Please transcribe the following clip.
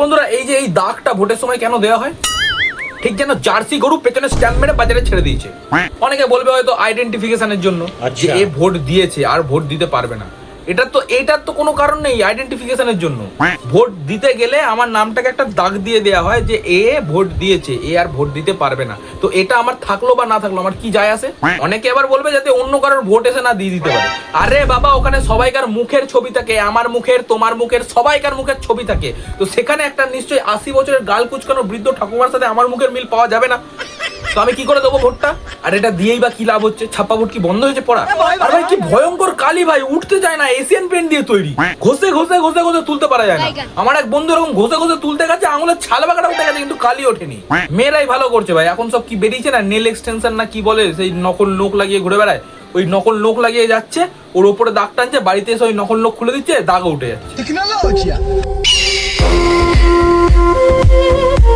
বন্ধুরা এই যে এই দাগটা ভোটের সময় কেন দেওয়া হয়, ঠিক যেন জার্সি গরু পেছনে স্ট্যাম্প মেরে বাজারে ছেড়ে দিয়েছে। অনেকে বলবে হয়তো আইডেন্টিফিকেশনের জন্য, যে এ ভোট দিয়েছে আর ভোট দিতে পারবে না। এটার তো কোনো কারণ নেই আইডেন্টিফিকেশনের জন্য। ভোট দিতে গেলে আমার নামটাকে একটা দাগ দিয়ে দেওয়া হয় যে এ ভোট দিয়েছে, এ আর ভোট দিতে পারবে না। তো এটা আমার থাকলো বা না থাকলো আমার কি যায় আসে? অনেকে আবার বলবে যাতে অন্য কারোর ভোট এসে না দিয়ে দিতে পারে। আরে বাবা, ওখানে সবাইকার মুখের ছবি থাকে, আমার মুখের, তোমার মুখের, সবাইকার মুখের ছবি থাকে। তো সেখানে একটা নিশ্চয়ই 80 বছরের গাল কুচকানো বৃদ্ধ ঠাকুমার সাথে আমার মুখের মিল পাওয়া যাবে না। তো আমি কি করে দেবো ভোটটা? আর এটা দিয়েই বা কি লাভ হচ্ছে? ছাপ্পা ভোট কি বন্ধ হয়েছে পড়া? আর ভাই কি ভয়ঙ্কর কালি ভাই, উঠতে যায় না, এশিয়ান পেন্ট দিয়ে তৈরি, ঘষে ঘষে ঘষে ঘষে তুলতে পারা যায় না। আমার এক বন্ধু এরকম ঘষে ঘষে তুলতে গেছে, আঙুলের ছাল বাগাটা উঠে গেছে, কিন্তু কালি ওঠেনি। মেয়েরাই ভালো করছে ভাই, এখন সব কি বেরিয়েছে না, নেল এক্সটেনশন না কি বলে, সেই নকল নোখ লাগিয়ে ঘুরে বেড়ায়। ওই নকল নোখ লাগিয়ে যাচ্ছে, ওর উপরে দাগ টানছে, বাড়িতে এসে ওই নকল নোখ খুলে দিচ্ছে, দাগও উঠে যাচ্ছে।